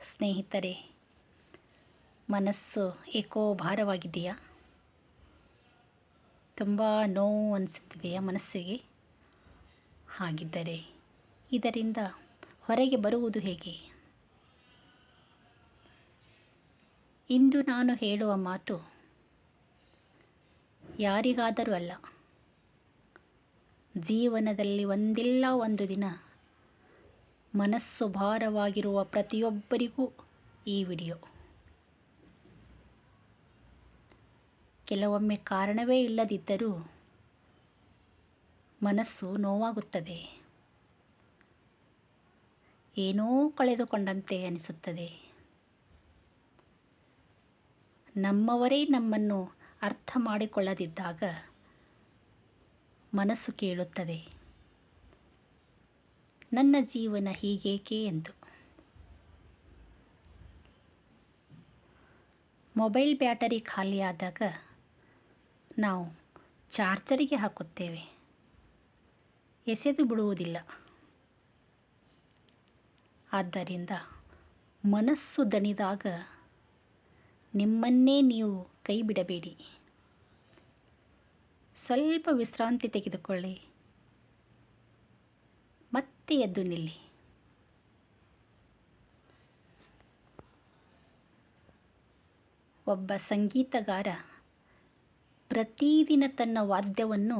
ಸ್ನೇಹಿತರೆ, ಮನಸ್ಸು ಏಕೋ ಭಾರವಾಗಿದೆಯಾ? ತುಂಬ ನೋವು ಅನಿಸುತ್ತಿದೆಯಾ ಮನಸ್ಸಿಗೆ? ಹಾಗಿದ್ದರೆ ಇದರಿಂದ ಹೊರಗೆ ಬರುವುದು ಹೇಗೆ? ಇಂದು ನಾನು ಹೇಳುವ ಮಾತು ಯಾರಿಗಾದರೂ ಅಲ್ಲ, ಜೀವನದಲ್ಲಿ ಒಂದಿಲ್ಲ ಒಂದು ದಿನ ಮನಸ್ಸು ಭಾರವಾಗಿರುವ ಪ್ರತಿಯೊಬ್ಬರಿಗೂ ಈ ವಿಡಿಯೋ. ಕೆಲವೊಮ್ಮೆ ಕಾರಣವೇ ಇಲ್ಲದಿದ್ದರೂ ಮನಸ್ಸು ನೋವಾಗುತ್ತದೆ, ಏನೋ ಕಳೆದುಕೊಂಡಂತೆ ಅನಿಸುತ್ತದೆ. ನಮ್ಮವರೇ ನಮ್ಮನ್ನು ಅರ್ಥ ಮಾಡಿಕೊಳ್ಳದಿದ್ದಾಗ ಮನಸ್ಸು ಕೇಳುತ್ತದೆ, ನನ್ನ ಜೀವನ ಹೀಗೇಕೆ ಎಂದು. ಮೊಬೈಲ್ ಬ್ಯಾಟರಿ ಖಾಲಿಯಾದಾಗ ನಾವು ಚಾರ್ಜರಿಗೆ ಹಾಕುತ್ತೇವೆ, ಎಸೆದು ಬಿಡುವುದಿಲ್ಲ. ಆದ್ದರಿಂದ ಮನಸ್ಸು ದಣಿದಾಗ ನಿಮ್ಮನ್ನೇ ನೀವು ಕೈ ಬಿಡಬೇಡಿ. ಸ್ವಲ್ಪ ವಿಶ್ರಾಂತಿ ತೆಗೆದುಕೊಳ್ಳಿ, ಮತ್ತೆ ಎದ್ದು ನಿಲ್ಲಿ. ಒಬ್ಬ ಸಂಗೀತಗಾರ ಪ್ರತಿದಿನ ತನ್ನ ವಾದ್ಯವನ್ನು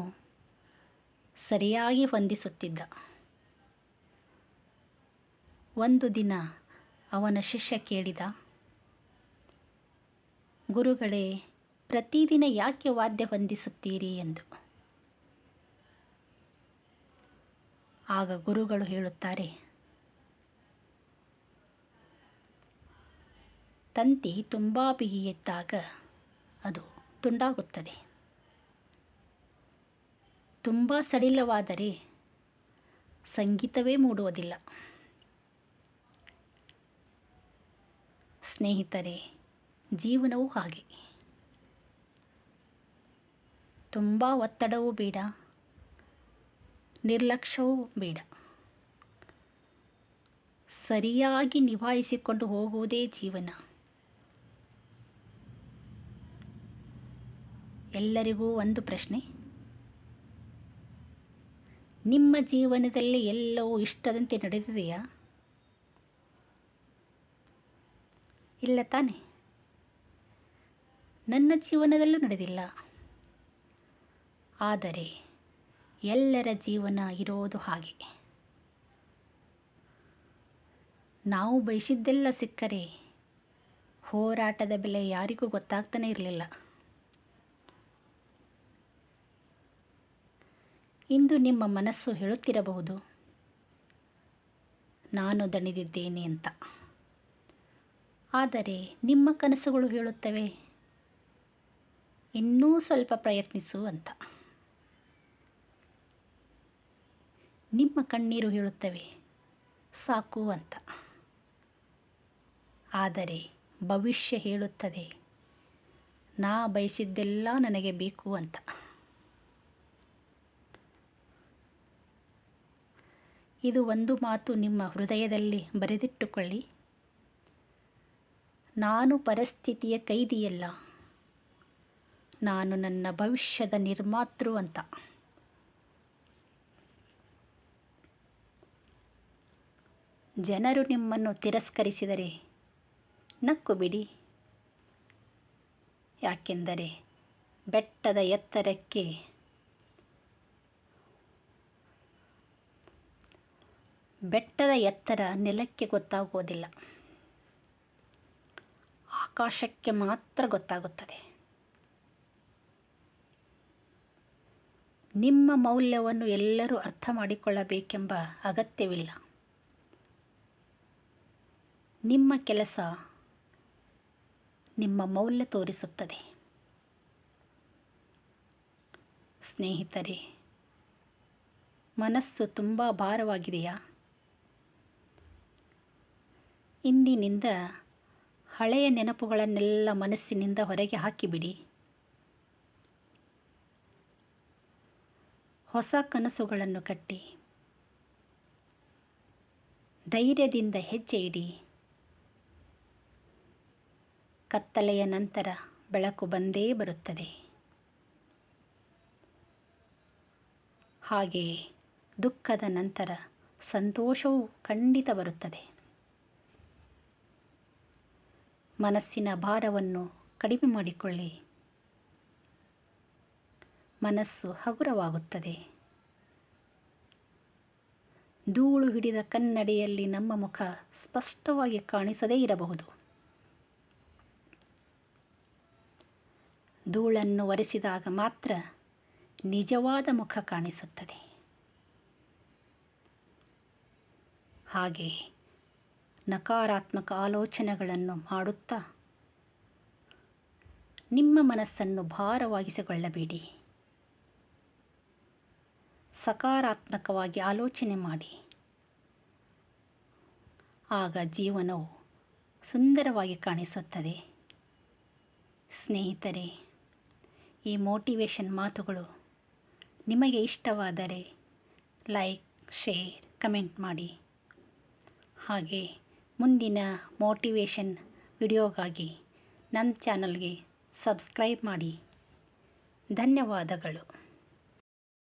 ಸರಿಯಾಗಿ ಹೊಂದಿಸುತ್ತಿದ್ದ. ಒಂದು ದಿನ ಅವನ ಶಿಷ್ಯ ಕೇಳಿದ, ಗುರುಗಳೇ, ಪ್ರತಿದಿನ ಯಾಕೆ ವಾದ್ಯ ಹೊಂದಿಸುತ್ತೀರಿ ಎಂದು. ಆಗ ಗುರುಗಳು ಹೇಳುತ್ತಾರೆ, ತಂತಿ ತುಂಬ ಬಿಗಿಯಿದ್ದಾಗ ಅದು ತುಂಡಾಗುತ್ತದೆ, ತುಂಬ ಸಡಿಲವಾದರೆ ಸಂಗೀತವೇ ಮೂಡುವುದಿಲ್ಲ. ಸ್ನೇಹಿತರೆ, ಜೀವನವೂ ಹಾಗೆ. ತುಂಬ ಒತ್ತಡವೂ ಬೇಡ, ನಿರ್ಲಕ್ಷ್ಯವೂ ಬೇಡ. ಸರಿಯಾಗಿ ನಿಭಾಯಿಸಿಕೊಂಡು ಹೋಗುವುದೇ ಜೀವನ. ಎಲ್ಲರಿಗೂ ಒಂದು ಪ್ರಶ್ನೆ, ನಿಮ್ಮ ಜೀವನದಲ್ಲಿ ಎಲ್ಲವೂ ಇಷ್ಟದಂತೆ ನಡೆದಿದೆಯಾ? ಇಲ್ಲ ತಾನೆ? ನನ್ನ ಜೀವನದಲ್ಲೂ ನಡೆದಿಲ್ಲ. ಆದರೆ ಎಲ್ಲರ ಜೀವನ ಇರೋದು ಹಾಗೆ. ನಾವು ಬಯಸಿದ್ದೆಲ್ಲ ಸಿಕ್ಕರೆ ಹೋರಾಟದ ಬೆಲೆ ಯಾರಿಗೂ ಗೊತ್ತಾಗ್ತಾನೆ ಇರಲಿಲ್ಲ. ಇಂದು ನಿಮ್ಮ ಮನಸ್ಸು ಹೇಳುತ್ತಿರಬಹುದು, ನಾನು ದಣಿದಿದ್ದೇನೆ ಅಂತ. ಆದರೆ ನಿಮ್ಮ ಕನಸುಗಳು ಹೇಳುತ್ತವೆ, ಇನ್ನೂ ಸ್ವಲ್ಪ ಪ್ರಯತ್ನಿಸು ಅಂತ. ನಿಮ್ಮ ಕಣ್ಣೀರು ಹೇಳುತ್ತವೆ, ಸಾಕು ಅಂತ. ಆದರೆ ಭವಿಷ್ಯ ಹೇಳುತ್ತದೆ, ನಾ ಬಯಸಿದ್ದೆಲ್ಲ ನನಗೆ ಬೇಕು ಅಂತ. ಇದು ಒಂದು ಮಾತು ನಿಮ್ಮ ಹೃದಯದಲ್ಲಿ ಬರೆದಿಟ್ಟುಕೊಳ್ಳಿ, ನಾನು ಪರಿಸ್ಥಿತಿಯ ಕೈದಿಯಲ್ಲ, ನಾನು ನನ್ನ ಭವಿಷ್ಯದ ನಿರ್ಮಾತೃ ಅಂತ. ಜನರು ನಿಮ್ಮನ್ನು ತಿರಸ್ಕರಿಸಿದರೆ ನಕ್ಕು ಬಿಡಿ, ಯಾಕೆಂದರೆ ಬೆಟ್ಟದ ಎತ್ತರ ನೆಲಕ್ಕೆ ಗೊತ್ತಾಗುವುದಿಲ್ಲ, ಆಕಾಶಕ್ಕೆ ಮಾತ್ರ ಗೊತ್ತಾಗುತ್ತದೆ. ನಿಮ್ಮ ಮೌಲ್ಯವನ್ನು ಎಲ್ಲರೂ ಅರ್ಥ ಮಾಡಿಕೊಳ್ಳಬೇಕೆಂಬ ಅಗತ್ಯವಿಲ್ಲ. ನಿಮ್ಮ ಕೆಲಸ ನಿಮ್ಮ ಮೌಲ್ಯ ತೋರಿಸುತ್ತದೆ. ಸ್ನೇಹಿತರೆ, ಮನಸ್ಸು ತುಂಬ ಭಾರವಾಗಿದೆಯಾ? ಇಂದಿನಿಂದ ಹಳೆಯ ನೆನಪುಗಳನ್ನೆಲ್ಲ ಮನಸ್ಸಿನಿಂದ ಹೊರಗೆ ಹಾಕಿಬಿಡಿ. ಹೊಸ ಕನಸುಗಳನ್ನು ಕಟ್ಟಿ ಧೈರ್ಯದಿಂದ ಹೆಜ್ಜೆ ಇಡಿ. ಕತ್ತಲೆಯ ನಂತರ ಬೆಳಕು ಬಂದೇ ಬರುತ್ತದೆ. ಹಾಗೆಯೇ ದುಃಖದ ನಂತರ ಸಂತೋಷವೂ ಖಂಡಿತ ಬರುತ್ತದೆ. ಮನಸ್ಸಿನ ಭಾರವನ್ನು ಕಡಿಮೆ ಮಾಡಿಕೊಳ್ಳಿ. ಮನಸ್ಸು ಹಗುರವಾಗುತ್ತದೆ. ಧೂಳು ಹಿಡಿದ ಕನ್ನಡಿಯಲ್ಲಿ ನಮ್ಮ ಮುಖ ಸ್ಪಷ್ಟವಾಗಿ ಕಾಣಿಸದೇ ಇರಬಹುದು. ಧೂಳನ್ನು ಒರೆಸಿದಾಗ ಮಾತ್ರ ನಿಜವಾದ ಮುಖ ಕಾಣಿಸುತ್ತದೆ. ಹಾಗೆಯೇ ನಕಾರಾತ್ಮಕ ಆಲೋಚನೆಗಳನ್ನು ಮಾಡುತ್ತಾ ನಿಮ್ಮ ಮನಸ್ಸನ್ನು ಭಾರವಾಗಿಸಿಕೊಳ್ಳಬೇಡಿ. ಸಕಾರಾತ್ಮಕವಾಗಿ ಆಲೋಚನೆ ಮಾಡಿ. ಆಗ ಜೀವನವು ಸುಂದರವಾಗಿ ಕಾಣಿಸುತ್ತದೆ. ಸ್ನೇಹಿತರೆ, ಈ ಮೋಟಿವೇಶನ್ ಮಾತುಗಳು ನಿಮಗೆ ಇಷ್ಟವಾದರೆ ಲೈಕ್, ಶೇರ್, ಕಮೆಂಟ್ ಮಾಡಿ. ಹಾಗೆ ಮುಂದಿನ ಮೋಟಿವೇಶನ್ ವಿಡಿಯೋಗಾಗಿ ನಮ್ಮ ಚಾನಲ್ಗೆ ಸಬ್ಸ್ಕ್ರೈಬ್ ಮಾಡಿ. ಧನ್ಯವಾದಗಳು.